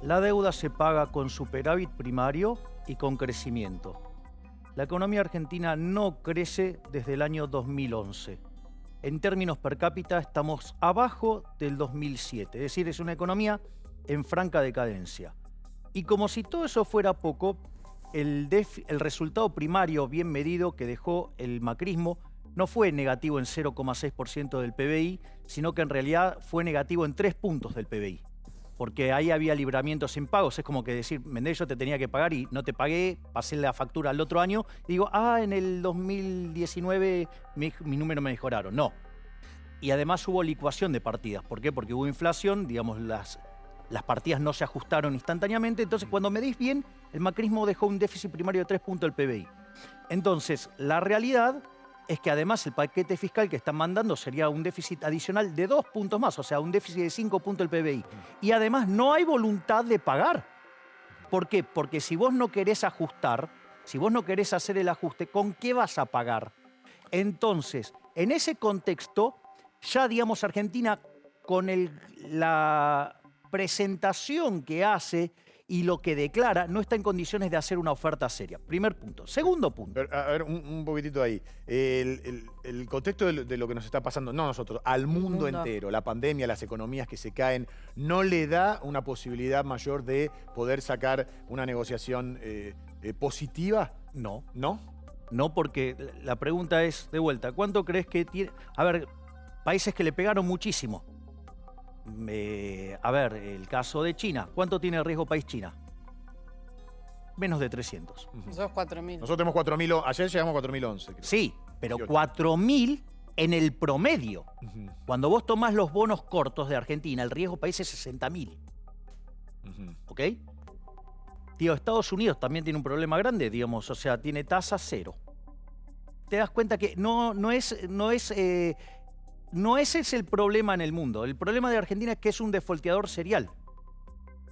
La deuda se paga con superávit primario y con crecimiento. La economía argentina no crece desde el año 2011. En términos per cápita estamos abajo del 2007, es decir, es una economía en franca decadencia. Y como si todo eso fuera poco, el resultado primario bien medido que dejó el macrismo no fue negativo en 0,6% del PBI, sino que en realidad fue negativo en 3 puntos del PBI. Porque ahí había libramientos en pagos. Es como que decir, Mendes, yo te tenía que pagar y no te pagué, pasé la factura al otro año y digo, en el 2019 mi número me mejoraron. No. Y además hubo licuación de partidas. ¿Por qué? Porque hubo inflación, digamos, las partidas no se ajustaron instantáneamente. Entonces, cuando medís bien, el macrismo dejó un déficit primario de 3 puntos del PBI. Entonces, la realidad es que además el paquete fiscal que están mandando sería un déficit adicional de 2 puntos más, o sea, un déficit de 5 puntos del PBI. Y además no hay voluntad de pagar. ¿Por qué? Porque si vos no querés ajustar, si vos no querés hacer el ajuste, ¿con qué vas a pagar? Entonces, en ese contexto, ya digamos Argentina con la presentación que hace y lo que declara, no está en condiciones de hacer una oferta seria. Primer punto. Segundo punto. A ver, un poquitito ahí. El contexto de lo que nos está pasando, no nosotros, al mundo entero, la pandemia, las economías que se caen, ¿no le da una posibilidad mayor de poder sacar una negociación positiva? No. ¿No? No, porque la pregunta es, de vuelta, ¿cuánto crees que tiene? A ver, países que le pegaron muchísimo. A ver, el caso de China. ¿Cuánto tiene el riesgo país China? Menos de 300. Nosotros 4.000. Nosotros tenemos 4.000, ayer llegamos a 4.011. Creo. Sí, pero 4.000 en el promedio. Cuando vos tomás los bonos cortos de Argentina, el riesgo país es 60.000. ¿Ok? Tío, Estados Unidos también tiene un problema grande, digamos, o sea, tiene tasa cero. Te das cuenta que no ese es el problema en el mundo. El problema de Argentina es que es un defolteador serial.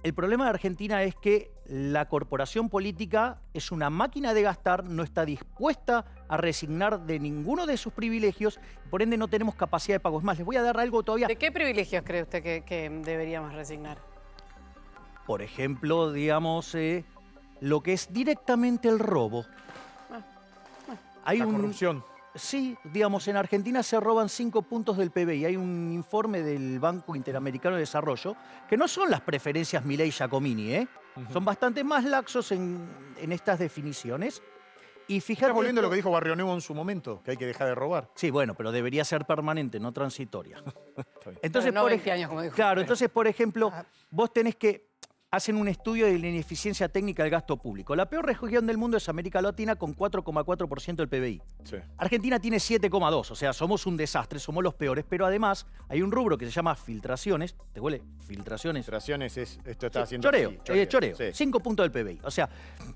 El problema de Argentina es que la corporación política es una máquina de gastar, no está dispuesta a resignar de ninguno de sus privilegios, por ende no tenemos capacidad de pago. Es más, les voy a dar algo todavía. ¿De qué privilegios cree usted que deberíamos resignar? Por ejemplo, digamos, lo que es directamente el robo. Hay la corrupción. Sí, digamos, en Argentina se roban 5 puntos del PBI. Hay un informe del Banco Interamericano de Desarrollo que no son las preferencias Milei-Giacomini, son bastante más laxos en estas definiciones. Y fíjate, ¿Estás volviendo a lo que dijo Barrio Nuevo en su momento? Que hay que dejar de robar. Sí, bueno, pero debería ser permanente, no transitoria. Entonces, pero no 20 años, como dijo. Claro, entonces, por ejemplo, vos tenés que... Hacen un estudio de la ineficiencia técnica del gasto público. La peor región del mundo es América Latina con 4,4% del PBI. Sí. Argentina tiene 7,2%, o sea, somos un desastre, somos los peores, pero además hay un rubro que se llama filtraciones. ¿Te huele? Filtraciones. Filtraciones es, esto está haciendo... Choreo, sí. 5 puntos del PBI. O sea,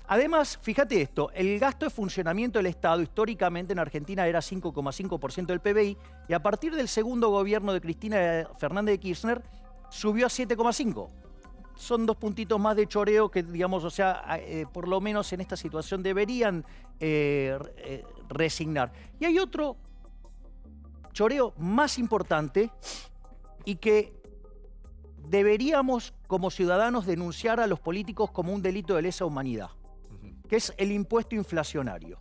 además, fíjate esto, el gasto de funcionamiento del Estado históricamente en Argentina era 5,5% del PBI y a partir del segundo gobierno de Cristina Fernández de Kirchner subió a 7,5%. Son 2 puntitos más de choreo que, digamos, o sea, por lo menos en esta situación deberían resignar. Y hay otro choreo más importante y que deberíamos, como ciudadanos, denunciar a los políticos como un delito de lesa humanidad, que es el impuesto inflacionario.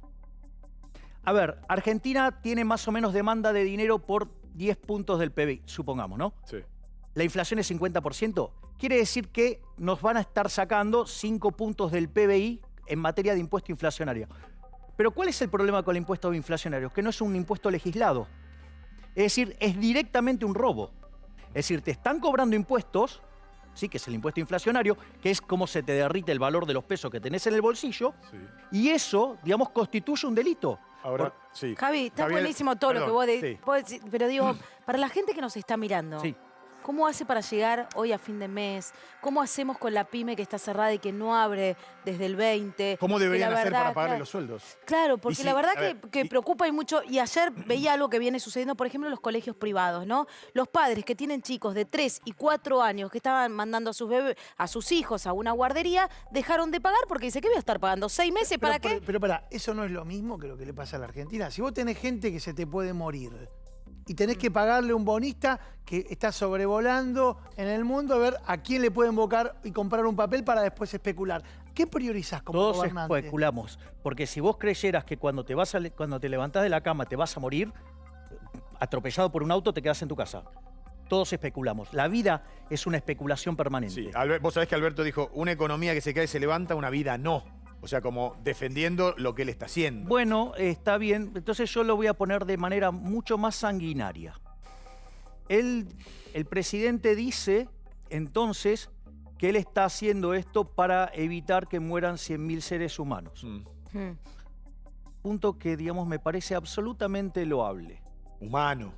A ver, Argentina tiene más o menos demanda de dinero por 10 puntos del PBI, supongamos, ¿no? Sí. La inflación es 50%. Quiere decir que nos van a estar sacando 5 puntos del PBI en materia de impuesto inflacionario. Pero ¿cuál es el problema con el impuesto inflacionario? Que no es un impuesto legislado. Es decir, es directamente un robo. Es decir, te están cobrando impuestos, sí, que es el impuesto inflacionario, que es como se te derrite el valor de los pesos que tenés en el bolsillo, y eso, digamos, constituye un delito. Ahora, sí. Javi, está buenísimo todo lo que vos decís, pero digo, para la gente que nos está mirando... Sí. ¿Cómo hace para llegar hoy a fin de mes? ¿Cómo hacemos con la pyme que está cerrada y que no abre desde el 20? ¿Cómo deberían hacer para pagarle los sueldos? Claro, porque la verdad que y... preocupa y mucho. Y ayer veía algo que viene sucediendo, por ejemplo, en los colegios privados, ¿no? Los padres que tienen chicos de 3 y 4 años que estaban mandando a sus hijos a una guardería, dejaron de pagar porque dice, ¿qué voy a estar pagando? ¿6 meses? ¿Para qué? Pero para, eso no es lo mismo que lo que le pasa a la Argentina. Si vos tenés gente que se te puede morir y tenés que pagarle a un bonista que está sobrevolando en el mundo a ver a quién le puede invocar y comprar un papel para después especular. ¿Qué priorizás como Todos gobernante? especulamos, porque si vos creyeras que cuando te levantás de la cama te vas a morir, atropellado por un auto, te quedás en tu casa. Todos especulamos. La vida es una especulación permanente. Sí, vos sabés que Alberto dijo, una economía que se cae y se levanta, una vida no. O sea, como defendiendo lo que él está haciendo. Bueno, está bien. Entonces yo lo voy a poner de manera mucho más sanguinaria. El presidente dice, entonces, que él está haciendo esto para evitar que mueran 100.000 seres humanos. Punto que, digamos, me parece absolutamente loable. Humano.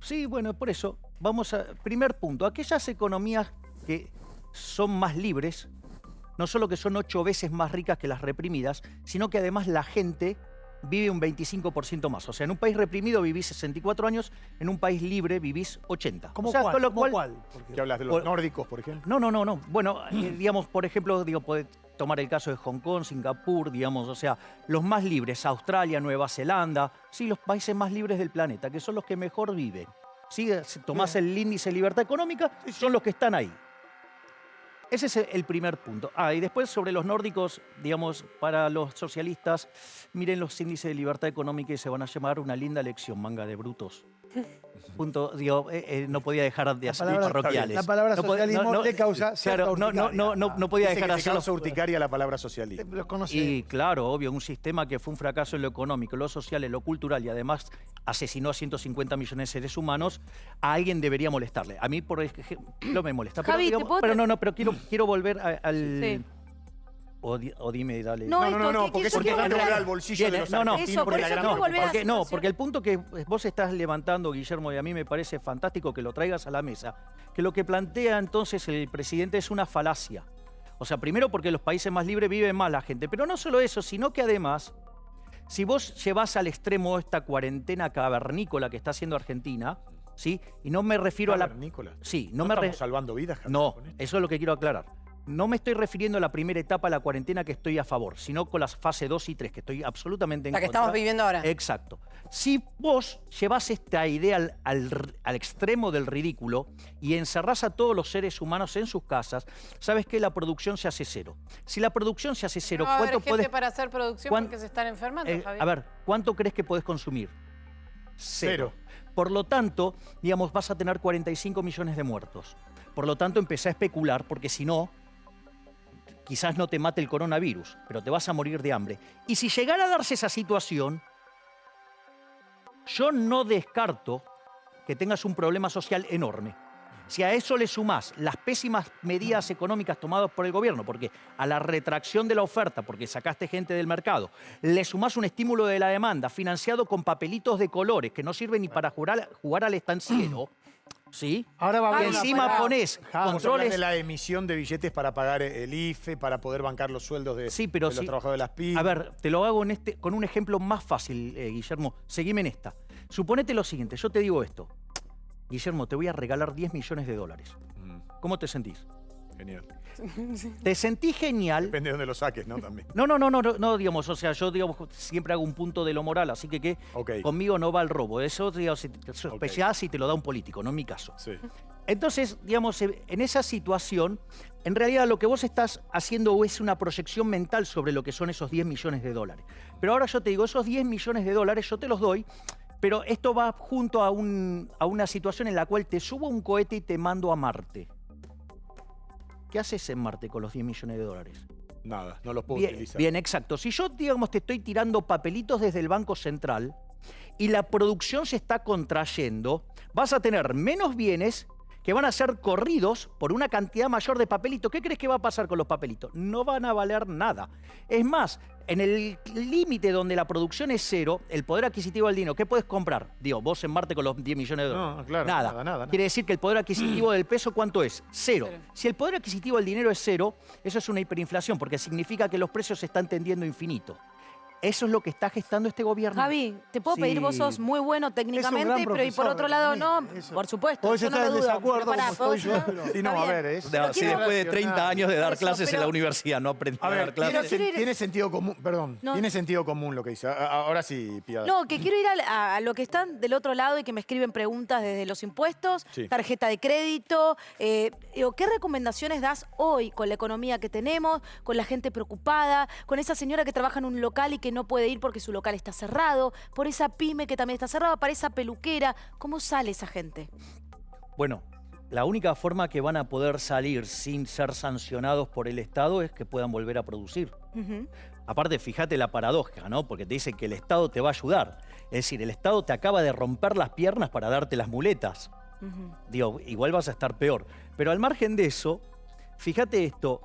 Sí, bueno, por eso, vamos a... Primer punto, aquellas economías que son más libres, no solo que son 8 veces más ricas que las reprimidas, sino que además la gente vive un 25% más. O sea, en un país reprimido vivís 64 años, en un país libre vivís 80. ¿Cómo o sea, cuál? con lo ¿Cómo cual- cuál? Porque- ¿Qué hablas de los nórdicos, por ejemplo? No. Bueno, digamos, por ejemplo, podés tomar el caso de Hong Kong, Singapur, digamos, o sea, los más libres, Australia, Nueva Zelanda, sí, los países más libres del planeta, que son los que mejor viven. ¿Sí? Si tomás el índice de libertad económica, son los que están ahí. Ese es el primer punto. Y después sobre los nórdicos, digamos, para los socialistas, miren los índices de libertad económica y se van a llamar una linda lección, manga de brutos. Punto, digo, no podía dejar de hacer parroquiales. La palabra No pod- socialismo le causa cierta claro, no urticaria. podía Dice dejar que de te causa hacerlo. urticaria la palabra socialismo. Los conocés. Y claro, obvio, un sistema que fue un fracaso en lo económico, lo social, en lo cultural y además asesinó a 150 millones de seres humanos, a alguien debería molestarle. A mí, por ejemplo, me molesta. Javi, pero, ¿te puedo pero quiero volver al... Sí. O dime, dale. No, Porque eso porque tiene que volver volver a- al bolsillo de los No, no, argentinos. Eso, porque por la eso gran quiero volver a- porque, situación. porque el punto que vos estás levantando, Guillermo, y a mí me parece fantástico que lo traigas a la mesa, que lo que plantea entonces el presidente es una falacia. O sea, primero porque en los países más libres vive más la gente, pero no solo eso, sino que además, si vos llevas al extremo esta cuarentena cavernícola que está haciendo Argentina, ¿sí? Y no me refiero a la... Nicolás. Sí, No no me estamos salvando vidas, Javier, No, con esto. eso es lo que quiero aclarar. No me estoy refiriendo a la primera etapa de la cuarentena que estoy a favor, sino con las fases 2 y 3, que estoy absolutamente en La que contra. estamos viviendo ahora. Exacto. Si vos llevás esta idea al extremo del ridículo y encerrás a todos los seres humanos en sus casas, sabes que la producción se hace cero. Si la producción se hace cero, No va a haber ¿cuánto gente podés... para hacer producción cuán- porque se están enfermando, Javier. a ver, ¿cuánto crees que podés consumir? Cero. Por lo tanto, digamos, vas a tener 45 millones de muertos. Por lo tanto, empecé a especular, porque si no, quizás no te mate el coronavirus, pero te vas a morir de hambre. Y si llegara a darse esa situación, yo no descarto que tengas un problema social enorme. Si a eso le sumás las pésimas medidas económicas tomadas por el gobierno, porque a la retracción de la oferta, porque sacaste gente del mercado, le sumás un estímulo de la demanda financiado con papelitos de colores que no sirven ni para jugar al estanciero, ¿sí? Ahora va a Y haber una encima parada. ponés Vamos a hablar controles... de la emisión de billetes para pagar el IFE, para poder bancar los sueldos de, Sí, pero de los sí. trabajadores de las pymes. A ver, te lo hago con un ejemplo más fácil, Guillermo. Seguime en esta. Suponete lo siguiente, yo te digo esto. Guillermo, te voy a regalar 10 millones de dólares. ¿Cómo te sentís? Genial. Te sentís genial. Depende de dónde lo saques, ¿no? También. No, digamos, o sea, yo digamos, siempre hago un punto de lo moral, así que Ok. conmigo no va el robo. Eso, digamos, si te sospechás y te lo da un político, no en mi caso. Sí. Entonces, digamos, en esa situación, en realidad lo que vos estás haciendo es una proyección mental sobre lo que son esos 10 millones de dólares. Pero ahora yo te digo, esos 10 millones de dólares yo te los doy, pero esto va junto a una situación en la cual te subo un cohete y te mando a Marte. ¿Qué haces en Marte con los 10 millones de dólares? Nada, no los puedo Bien, utilizar. bien, exacto. Si yo, digamos, te estoy tirando papelitos desde el Banco Central y la producción se está contrayendo, vas a tener menos bienes que van a ser corridos por una cantidad mayor de papelitos. ¿Qué crees que va a pasar con los papelitos? No van a valer nada. Es más, en el límite donde la producción es cero, el poder adquisitivo del dinero, ¿qué puedes comprar? Digo, vos en Marte con los 10 millones de dólares. No, claro, nada. Quiere decir que el poder adquisitivo del peso, ¿cuánto es? Cero. Cero. Si el poder adquisitivo del dinero es cero, eso es una hiperinflación, porque significa que los precios se están tendiendo infinito. Eso es lo que está gestando este gobierno. Javi, te puedo pedir, vos sos muy bueno técnicamente, pero y por otro lado no, por supuesto. Podés yo no estar lo en dudo, desacuerdo, pero pará, como estoy yo, pero- Sí, no, Está a bien. ver, es... Pero Sí, quiero- después de 30 años de dar Eso, clases en pero- la universidad, no aprendí A a ver, dar clases. tiene sentido común, perdón, No. tiene sentido común lo que dice. Ahora sí, Piedad. No, que quiero ir a lo que están del otro lado y que me escriben preguntas desde los impuestos, Sí. tarjeta de crédito. Digo, ¿qué recomendaciones das hoy con la economía que tenemos, con la gente preocupada, con esa señora que trabaja en un local y que no puede ir porque su local está cerrado, por esa pyme que también está cerrada, para esa peluquera? ¿Cómo sale esa gente? Bueno, la única forma que van a poder salir sin ser sancionados por el Estado es que puedan volver a producir. Ujú. Aparte, fíjate la paradoja, ¿no? Porque te dicen que el Estado te va a ayudar. Es decir, el Estado te acaba de romper las piernas para darte las muletas. Ujú. Digo, igual vas a estar peor. Pero al margen de eso, fíjate esto.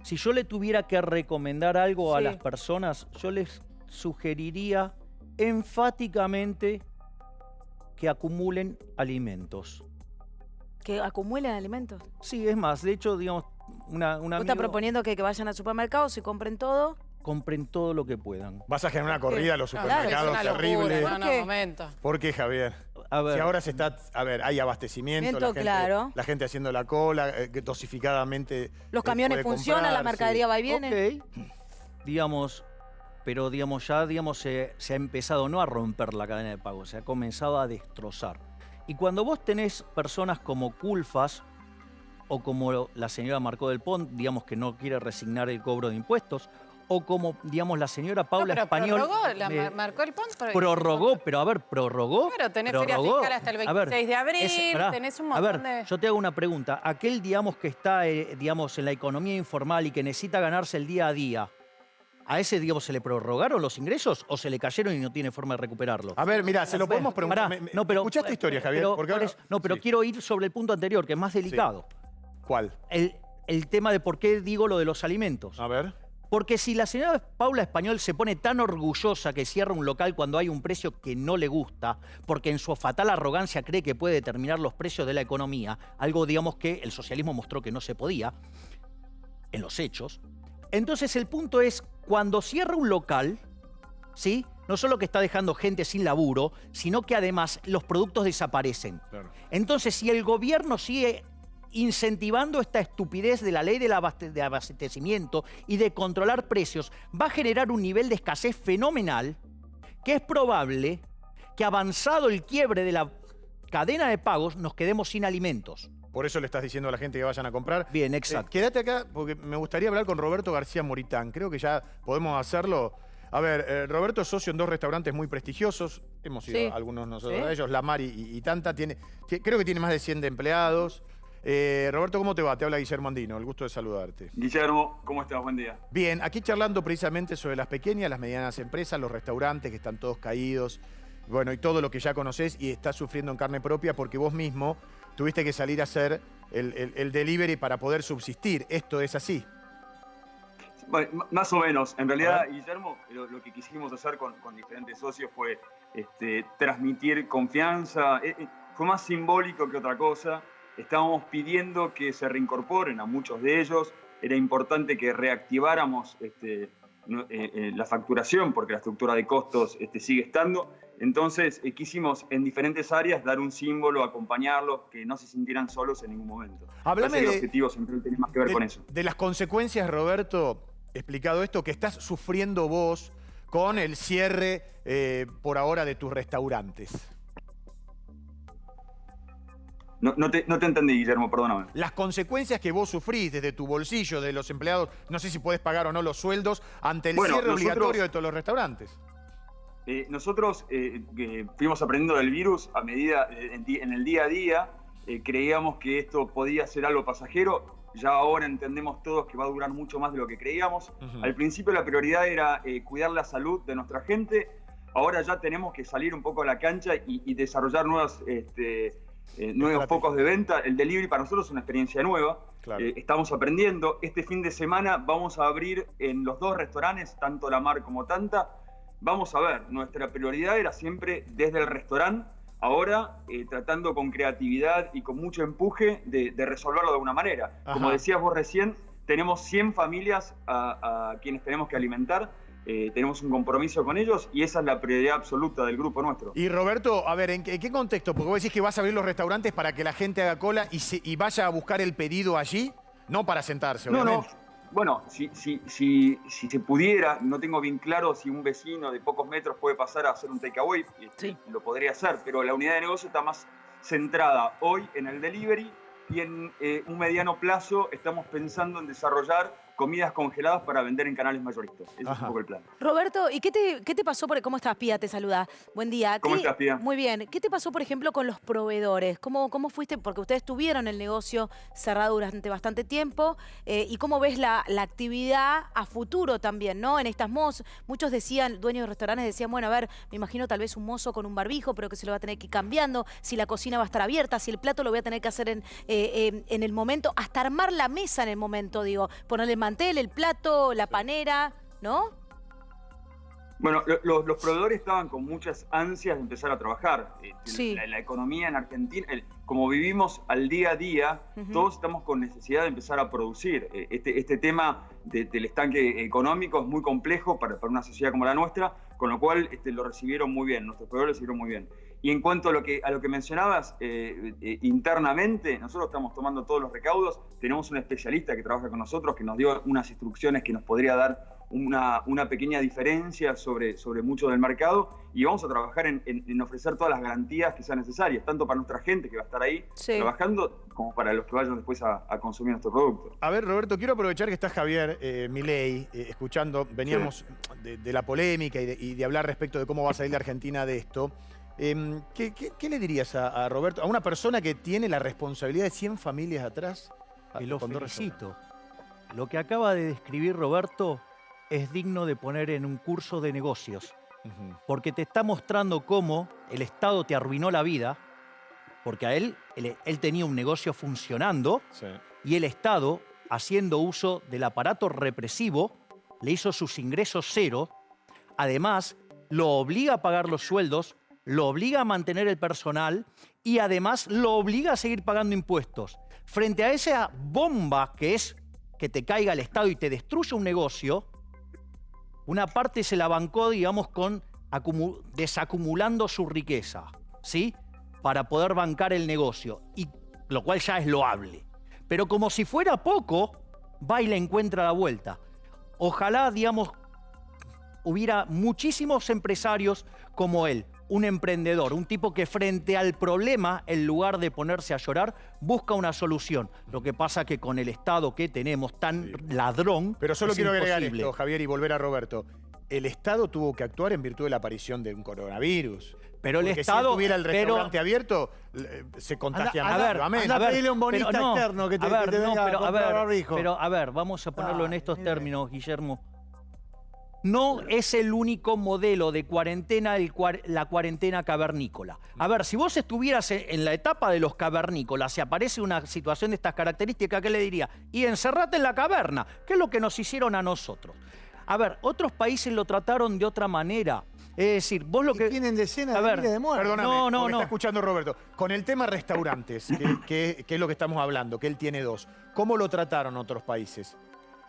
Si yo le tuviera que recomendar algo a Sí. las personas, yo les sugeriría enfáticamente que acumulen alimentos. Que acumulen alimentos. Sí, es más, de hecho, digamos, una ¿Vos estás proponiendo que vayan al supermercado, se compren todo? compren todo lo que puedan. Vas a generar una corrida a los Claro, supermercados es una locura, terrible. no, ¿Por no, qué? momento. ¿Por qué, Javier? A ver, Si ahora se está, a ver, hay abastecimiento, Miento, claro. la gente haciendo la cola, dosificadamente. Los camiones puede funcionan, comprar, la mercadería va y viene. ok, digamos, pero digamos, ya digamos, se ha empezado no a romper la cadena de pago, se ha comenzado a destrozar. Y cuando vos tenés personas como Culfas o como la señora Marcó del Pont, digamos que no quiere resignar el cobro de impuestos, o como, digamos, la señora Paula No, pero Español marcó el punto. prorrogó, pero a ver, prorrogó. Claro, tenés feria prorrogó. fiscal hasta el A ver, 26 de abril, pará, tenés un a montón ver, de... yo te hago una pregunta. Aquel, digamos, que está, digamos, en la economía informal y que necesita ganarse el día a día, ¿a ese, digamos, se le prorrogaron los ingresos o se le cayeron y no tiene forma de recuperarlo? A ver, mira, se lo podemos preguntar. Pará, no, pero, ¿Escuchaste historia, Javier? pero- Porque ahora- no, pero Sí. quiero ir sobre el punto anterior, que es más delicado. ¿Cuál? El tema de por qué digo lo de los alimentos. A ver. Porque si la señora Paula Español se pone tan orgullosa que cierra un local cuando hay un precio que no le gusta, porque en su fatal arrogancia cree que puede determinar los precios de la economía, algo, digamos, que el socialismo mostró que no se podía, en los hechos, entonces el punto es, cuando cierra un local, ¿sí? No solo que está dejando gente sin laburo, sino que además los productos desaparecen. Claro. Entonces, si el gobierno sigue incentivando esta estupidez de la ley de abastecimiento y de controlar precios, va a generar un nivel de escasez fenomenal que es probable que, avanzado el quiebre de la cadena de pagos, nos quedemos sin alimentos. Por eso le estás diciendo a la gente que vayan a comprar. Bien, exacto. Quédate acá porque me gustaría hablar con Roberto García Moritán. Creo que ya podemos hacerlo. A ver, Roberto es socio en 2 restaurantes muy prestigiosos. Hemos ido Sí. a algunos nosotros Sí. de ellos, La Mar y Tanta. Creo que tiene más de 100 de empleados. Roberto, ¿cómo te va? Te habla Guillermo Andino. El gusto de saludarte. Guillermo, ¿cómo estás? Buen día. Bien, aquí charlando precisamente sobre las pequeñas, las medianas empresas, los restaurantes que están todos caídos. Bueno, y todo lo que ya conocés y estás sufriendo en carne propia porque vos mismo tuviste que salir a hacer el delivery para poder subsistir. ¿Esto es así? Bueno, más o menos. En realidad, Guillermo, lo que quisimos hacer con diferentes socios fue transmitir confianza. Fue más simbólico que otra cosa. Estábamos pidiendo que se reincorporen a muchos de ellos. Era importante que reactiváramos la facturación porque la estructura de costos sigue estando. Entonces quisimos en diferentes áreas dar un símbolo, acompañarlos, que no se sintieran solos en ningún momento. Háblame Parece que de- el objetivo siempre tiene más que ver con eso. De las consecuencias, Roberto, explicado esto, que estás sufriendo vos con el cierre por ahora de tus restaurantes. No te entendí, Guillermo, perdóname. Las consecuencias que vos sufrís desde tu bolsillo, de los empleados, no sé si podés pagar o no los sueldos, ante el Bueno, cierre nosotros- obligatorio de todos los restaurantes. Nosotros que fuimos aprendiendo del virus a medida, en el día a día, creíamos que esto podía ser algo pasajero. Ya ahora entendemos todos que va a durar mucho más de lo que creíamos. Ujú. Al principio la prioridad era cuidar la salud de nuestra gente. Ahora ya tenemos que salir un poco a la cancha y desarrollar nuevos Estrategia. focos de venta. El delivery para nosotros es una experiencia nueva. Claro. Estamos aprendiendo. Este fin de semana vamos a abrir en los 2 restaurantes, tanto La Mar como Tanta. Vamos a ver, nuestra prioridad era siempre desde el restaurante, ahora tratando con creatividad y con mucho empuje de resolverlo de alguna manera. Ajá. Como decías vos recién, tenemos 100 familias a quienes tenemos que alimentar. tenemos un compromiso con ellos y esa es la prioridad absoluta del grupo nuestro. Y Roberto, a ver, ¿en qué contexto? Porque vos decís que vas a abrir los restaurantes para que la gente haga cola y vaya a buscar el pedido allí, no para sentarse, obviamente. No. Bueno, si se pudiera, no tengo bien claro si un vecino de pocos metros puede pasar a hacer un takeaway, Sí. lo podría hacer, pero la unidad de negocio está más centrada hoy en el delivery y en un mediano plazo estamos pensando en desarrollar comidas congeladas para vender en canales mayoristas. Ese es un poco el plan. Roberto, ¿y qué te pasó? ¿Cómo estás, Pía? Te saluda. Buen día. ¿Cómo estás, Pía? Muy bien. ¿Qué te pasó, por ejemplo, con los proveedores? ¿Cómo fuiste? Porque ustedes tuvieron el negocio cerrado durante bastante tiempo. ¿Y cómo ves la actividad a futuro también, ¿no? En estas muchos decían, dueños de restaurantes decían, bueno, a ver, me imagino tal vez un mozo con un barbijo, pero que se lo va a tener que ir cambiando, si la cocina va a estar abierta, si el plato lo voy a tener que hacer en el momento, hasta armar la mesa en el momento, digo, ponerle el mantel, el plato, la panera, ¿no? Bueno, los proveedores estaban con muchas ansias de empezar a trabajar. Sí. La economía en Argentina, como vivimos al día a día, todos estamos con necesidad de empezar a producir. Este tema del estanque económico es muy complejo para una sociedad como la nuestra, con lo cual lo recibieron muy bien, nuestros proveedores lo recibieron muy bien. Y en cuanto a lo que mencionabas, internamente, nosotros estamos tomando todos los recaudos, tenemos un especialista que trabaja con nosotros, que nos dio unas instrucciones que nos podría dar una pequeña diferencia sobre mucho del mercado, y vamos a trabajar en ofrecer todas las garantías que sean necesarias, tanto para nuestra gente que va a estar ahí trabajando, como para los que vayan después a consumir nuestro producto. A ver, Roberto, quiero aprovechar que está Javier Milei escuchando, veníamos de la polémica y de hablar respecto de cómo va a salir la Argentina de esto. ¿Qué le dirías a Roberto, a una persona que tiene la responsabilidad de 100 familias atrás? Y lo felicito. Lo que acaba de describir Roberto es digno de poner en un curso de negocios, porque te está mostrando cómo el Estado te arruinó la vida, porque a él tenía un negocio funcionando y el Estado, haciendo uso del aparato represivo, le hizo sus ingresos cero, además lo obliga a pagar los sueldos, lo obliga a mantener el personal y además lo obliga a seguir pagando impuestos. Frente a esa bomba que es que te caiga el Estado y te destruya un negocio, una parte se la bancó, digamos, desacumulando su riqueza, ¿sí? Para poder bancar el negocio, y lo cual ya es loable. Pero como si fuera poco, va y le encuentra la vuelta. Ojalá, digamos, hubiera muchísimos empresarios como él, un emprendedor, un tipo que frente al problema, en lugar de ponerse a llorar, busca una solución. Lo que pasa que con el Estado que tenemos tan ladrón, pero solo es quiero agregar imposible. esto, Javier, y volver a Roberto. El Estado tuvo que actuar en virtud de la aparición de un coronavirus. Pero el Porque Estado... si él tuviera el restaurante abierto, se contagian nuevamente. Anda a pedirle a un bonista externo que te venga a comprar barbijo. Pero a ver, vamos a ponerlo en estos términos, Guillermo. No es el único modelo de cuarentena la cuarentena cavernícola. A ver, si vos estuvieras en la etapa de los cavernícolas y aparece una situación de estas características, ¿qué le diría? Y encerrate en la caverna, que es lo que nos hicieron a nosotros. A ver, otros países lo trataron de otra manera. Es decir, vos lo que... tienen decenas de miles de muertos. Perdóname, no. Está escuchando Roberto. Con el tema restaurantes, que es lo que estamos hablando, que él tiene 2. ¿Cómo lo trataron otros países?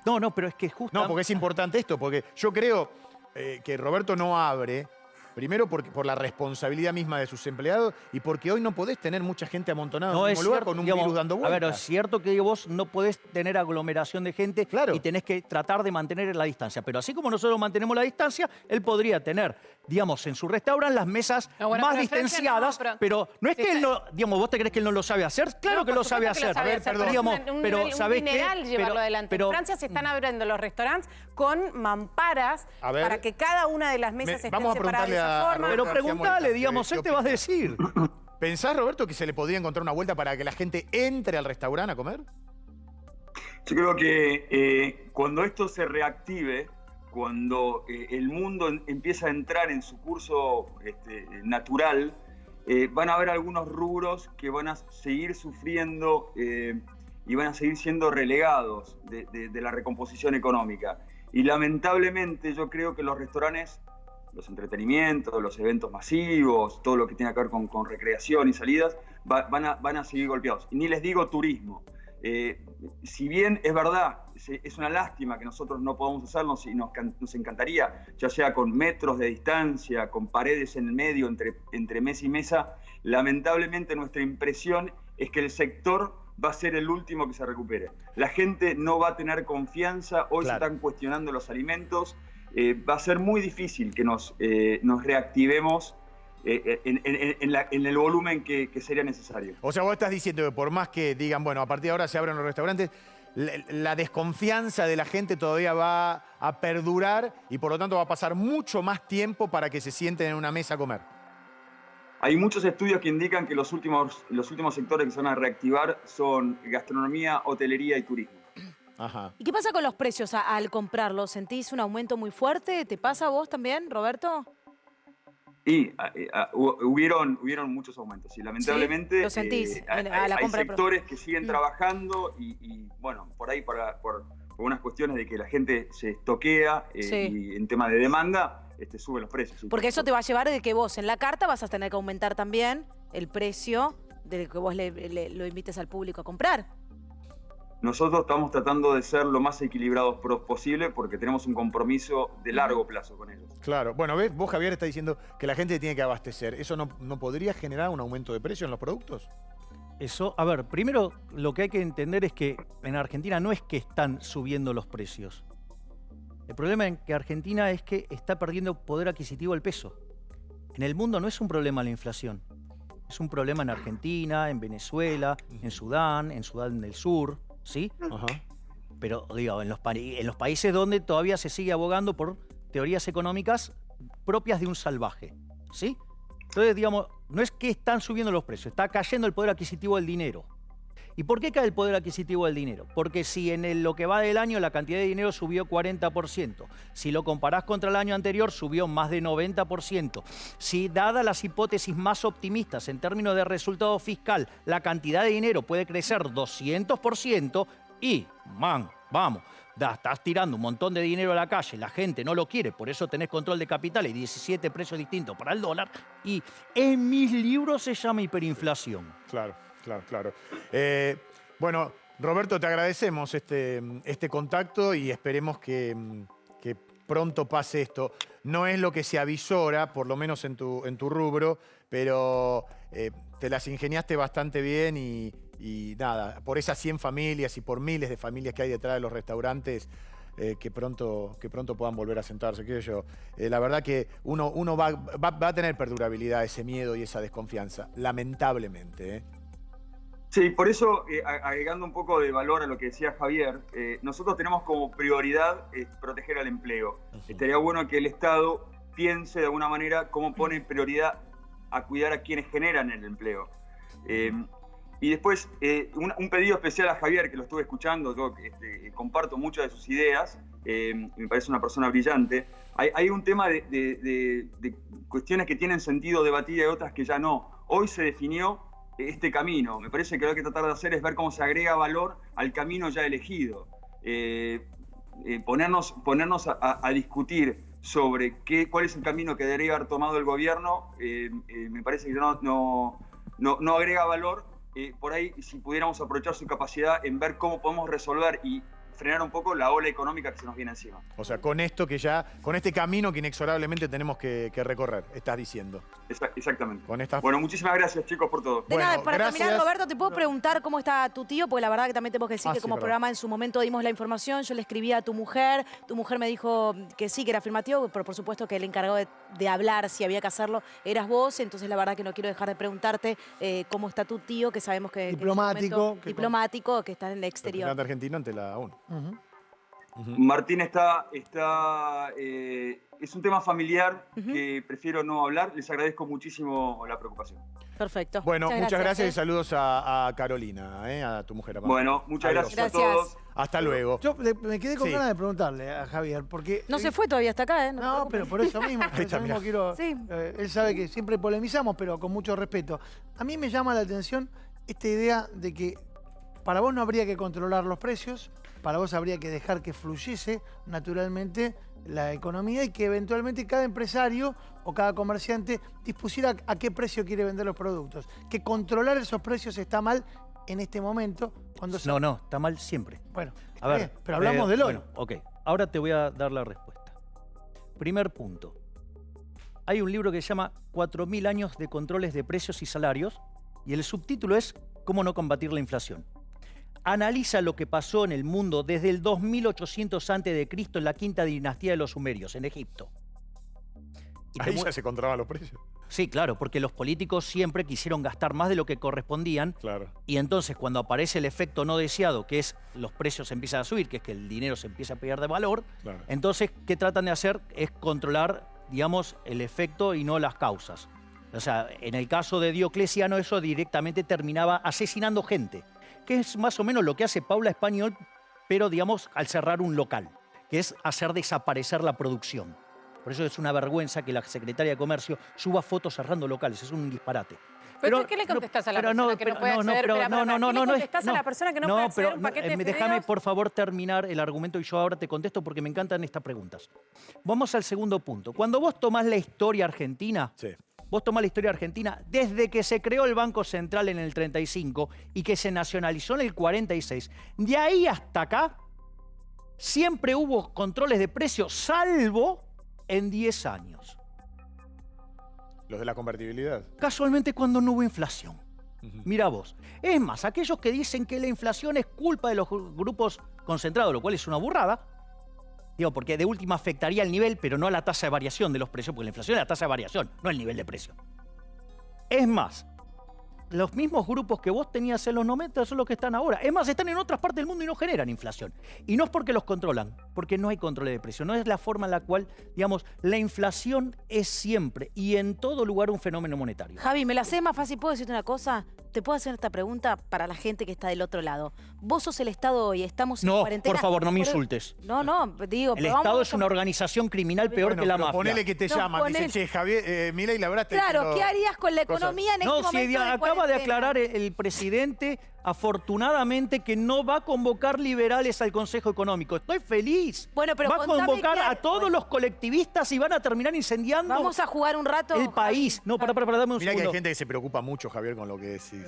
No, pero es que justo... No, porque es importante esto, porque yo creo que Roberto no abre, primero por la responsabilidad misma de sus empleados y porque hoy no podés tener mucha gente amontonada en el mismo lugar con un virus dando vueltas. A ver, es cierto que vos no podés tener aglomeración de gente y tenés que tratar de mantener la distancia. Pero así como nosotros mantenemos la distancia, él podría tener, digamos, en su restaurante las mesas más distanciadas, pero no es que él no, digamos, ¿vos te crees que él no lo sabe hacer? Claro que lo sabe hacer. A ver, perdón. Digamos, pero ¿sabés qué? Llevarlo adelante. En Francia se están abriendo los restaurantes con mamparas para que cada una de las mesas estén separadas de esa forma. Pero preguntale, digamos, él te va a decir. ¿Pensás, Roberto, que se le podría encontrar una vuelta para que la gente entre al restaurante a comer? Yo creo que cuando esto se reactive, cuando el mundo empieza a entrar en su curso natural, van a haber algunos rubros que van a seguir sufriendo y van a seguir siendo relegados de la recomposición económica. Y lamentablemente yo creo que los restaurantes, los entretenimientos, los eventos masivos, todo lo que tiene que ver con recreación y salidas, van a seguir golpeados. Y ni les digo turismo. Si bien es verdad es una lástima que nosotros no podamos hacernos y nos encantaría, ya sea con metros de distancia, con paredes en el medio, entre mesa y mesa. Lamentablemente nuestra impresión es que el sector va a ser el último que se recupere. La gente no va a tener confianza, hoy se están cuestionando los alimentos, va a ser muy difícil que nos reactivemos en el volumen que sería necesario. O sea, vos estás diciendo que por más que digan, bueno, a partir de ahora se abren los restaurantes, la desconfianza de la gente todavía va a perdurar y por lo tanto va a pasar mucho más tiempo para que se sienten en una mesa a comer. Hay muchos estudios que indican que los últimos sectores que se van a reactivar son gastronomía, hotelería y turismo. Ajá. ¿Y qué pasa con los precios al comprarlos? ¿Sentís un aumento muy fuerte? ¿Te pasa a vos también, Roberto? Y hubieron muchos aumentos y lamentablemente ¿Sí? ¿Lo sentís a la compra? Hay sectores que siguen trabajando y bueno, por ahí por unas cuestiones de que la gente se estoquea y en tema de demanda suben los precios. ¿Sí? Porque eso te va a llevar de que vos en la carta vas a tener que aumentar también el precio de que vos lo invites al público a comprar. Nosotros estamos tratando de ser lo más equilibrados posible porque tenemos un compromiso de largo plazo con ellos. Claro. Bueno, ¿ves? Vos, Javier, está diciendo que la gente tiene que abastecer. ¿Eso no podría generar un aumento de precio en los productos? Eso, a ver, primero lo que hay que entender es que en Argentina no es que están subiendo los precios. El problema en que Argentina es que está perdiendo poder adquisitivo el peso. En el mundo no es un problema la inflación. Es un problema en Argentina, en Venezuela, en Sudán del Sur, ¿sí? Ajá. Pero digo, en los países donde todavía se sigue abogando por teorías económicas propias de un salvaje, ¿sí? Entonces, digamos, no es que están subiendo los precios, está cayendo el poder adquisitivo del dinero. ¿Y por qué cae el poder adquisitivo del dinero? Porque si en lo que va del año la cantidad de dinero subió 40%, si lo comparás contra el año anterior subió más de 90%, si dadas las hipótesis más optimistas en términos de resultado fiscal, la cantidad de dinero puede crecer 200% y, vamos, estás tirando un montón de dinero a la calle, la gente no lo quiere, por eso tenés control de capital y 17 precios distintos para el dólar, y en mis libros se llama hiperinflación. Claro. Bueno, Roberto, te agradecemos este contacto y esperemos que pronto pase esto. No es lo que se avisora, por lo menos en tu rubro, pero te las ingeniaste bastante bien y nada, por esas 100 familias y por miles de familias que hay detrás de los restaurantes, que pronto puedan volver a sentarse. La verdad que uno va a tener perdurabilidad ese miedo y esa desconfianza, lamentablemente. Sí, por eso, agregando un poco de valor a lo que decía Javier, nosotros tenemos como prioridad proteger al empleo. Estaría bueno que el Estado piense de alguna manera cómo pone prioridad a cuidar a quienes generan el empleo. Y después, un pedido especial a Javier, que lo estuve escuchando, yo comparto muchas de sus ideas, me parece una persona brillante. Hay un tema de cuestiones que tienen sentido debatir y otras que ya no. Hoy se definió este camino. Me parece que lo que hay que tratar de hacer es ver cómo se agrega valor al camino ya elegido. Ponernos a discutir sobre cuál es el camino que debería haber tomado el gobierno, me parece que no agrega valor. Por ahí, si pudiéramos aprovechar su capacidad en ver cómo podemos resolver y frenar un poco la ola económica que se nos viene encima. O sea, con este camino que inexorablemente tenemos que recorrer, estás diciendo. Exactamente. Con Bueno, muchísimas gracias, chicos, por todo. De nada, para terminar, Roberto, ¿te puedo preguntar cómo está tu tío? Porque la verdad que también tenemos que decir que como programa en su momento dimos la información, yo le escribí a tu mujer me dijo que sí, que era afirmativo, pero por supuesto que el encargado de hablar, si había que hacerlo, eras vos, entonces la verdad que no quiero dejar de preguntarte cómo está tu tío, que sabemos que diplomático, que está en el exterior. Representante argentino ante la ONU. Martín es un tema familiar que prefiero no hablar. Les agradezco muchísimo la preocupación. Perfecto. Bueno, muchas gracias y saludos a Carolina, a tu mujer. Bueno, muchas gracias a todos. Hasta luego. Yo me quedé con ganas de preguntarle a Javier, porque... No se fue todavía hasta acá, ¿eh? No, pero por eso mismo. Él sabe que siempre polemizamos, pero con mucho respeto. A mí me llama la atención esta idea de que para vos no habría que controlar los precios, para vos habría que dejar que fluyese naturalmente la economía y que eventualmente cada empresario o cada comerciante dispusiera a qué precio quiere vender los productos. Que controlar esos precios está mal en este momento, No, está mal siempre. Bueno, a ver, pero hablamos del hoy. Bueno, ok, ahora te voy a dar la respuesta. Primer punto. Hay un libro que se llama 4000 años de controles de precios y salarios y el subtítulo es ¿Cómo no combatir la inflación? Analiza lo que pasó en el mundo desde el 2800 a.C. en la quinta dinastía de los sumerios, en Egipto. Ahí ya se controlaban los precios. Sí, claro, porque los políticos siempre quisieron gastar más de lo que correspondían. Claro. Y entonces cuando aparece el efecto no deseado, que es los precios empiezan a subir, que es que el dinero se empieza a perder de valor, claro. Entonces, ¿qué tratan de hacer? Es controlar, digamos, el efecto y no las causas. O sea, en el caso de Diocleciano eso directamente terminaba asesinando gente, que es más o menos lo que hace Paula Español, pero digamos al cerrar un local, que es hacer desaparecer la producción. Por eso es una vergüenza que la secretaria de Comercio suba fotos cerrando locales, es un disparate. ¿Pero qué le contestás a la persona que no puede acceder? ¿Qué le contestás a la persona que no puede acceder a un paquete de fideos? Déjame, por favor, terminar el argumento y yo ahora te contesto porque me encantan estas preguntas. Vamos al segundo punto. Cuando vos tomás la historia argentina, desde que se creó el Banco Central en el 35 y que se nacionalizó en el 46, de ahí hasta acá, siempre hubo controles de precios, salvo en 10 años. ¿Los de la convertibilidad? Casualmente cuando no hubo inflación. Mira vos. Es más, aquellos que dicen que la inflación es culpa de los grupos concentrados, lo cual es una burrada, digo, porque de última afectaría el nivel, pero no a la tasa de variación de los precios, porque la inflación es la tasa de variación, no el nivel de precio. Es más, los mismos grupos que vos tenías en los 90 son los que están ahora. Es más, están en otras partes del mundo y no generan inflación. Y no es porque los controlan, porque no hay control de precio. No es la forma en la cual, digamos, la inflación es siempre y en todo lugar un fenómeno monetario. Javi, me la sé más fácil. ¿Puedo decirte una cosa? Te puedo hacer esta pregunta para la gente que está del otro lado. Vos sos el Estado hoy, estamos en cuarentena. No, por favor, no me insultes. No, digo... El Estado es una organización criminal peor que la mafia. Ponele que te llaman, dice, che, Javier, Milei, la verdad... Claro, ¿qué harías con la economía en este momento de acaba cuarentena? de aclarar el presidente, afortunadamente, que no va a convocar liberales al Consejo Económico. Estoy feliz. Bueno, pero va a convocar a todos los colectivistas y van a terminar incendiando... Vamos a jugar un rato... el país. No, para, dame un segundo. Mirá que hay gente que se preocupa mucho, Javier, con lo que decís.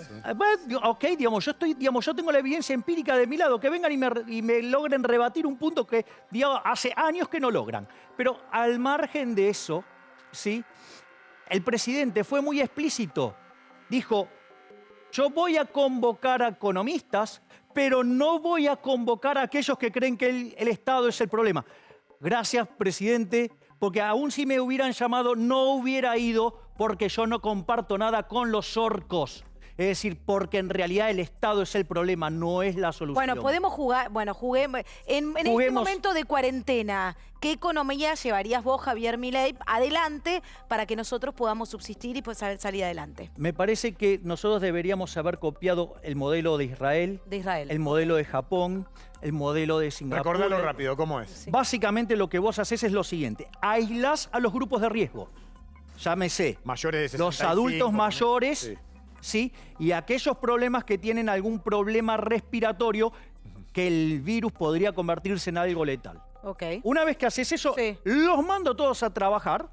Ok, digamos, yo tengo la evidencia empírica de mi lado, que vengan y me logren rebatir un punto que, digamos, hace años que no logran. Pero al margen de eso, ¿sí? El presidente fue muy explícito. Dijo, yo voy a convocar a economistas, pero no voy a convocar a aquellos que creen que el Estado es el problema. Gracias, presidente, porque aún si me hubieran llamado, no hubiera ido porque yo no comparto nada con los orcos. Es decir, porque en realidad el Estado es el problema, no es la solución. Bueno, podemos jugar, juguemos. En este momento de cuarentena, ¿qué economía llevarías vos, Javier Milei, adelante para que nosotros podamos subsistir y pues salir adelante? Me parece que nosotros deberíamos haber copiado el modelo de Israel, el modelo de Japón, el modelo de Singapur. Recordalo rápido, ¿cómo es? Sí. Básicamente lo que vos haces es lo siguiente, aislás a los grupos de riesgo, llámese mayores de 65, los adultos mayores, sí. ¿Sí? Y aquellos problemas que tienen algún problema respiratorio que el virus podría convertirse en algo letal. Okay. Una vez que haces eso, los mando todos a trabajar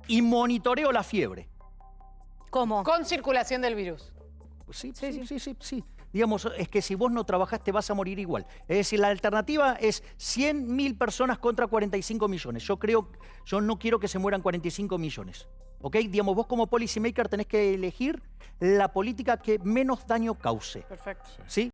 y monitoreo la fiebre. ¿Cómo? Con circulación del virus. Sí. Digamos, es que si vos no trabajás te vas a morir igual. Es decir, la alternativa es 100.000 personas contra 45 millones. Yo no quiero que se mueran 45 millones. ¿Ok? Digamos, vos como policymaker tenés que elegir la política que menos daño cause. Perfecto. ¿Sí?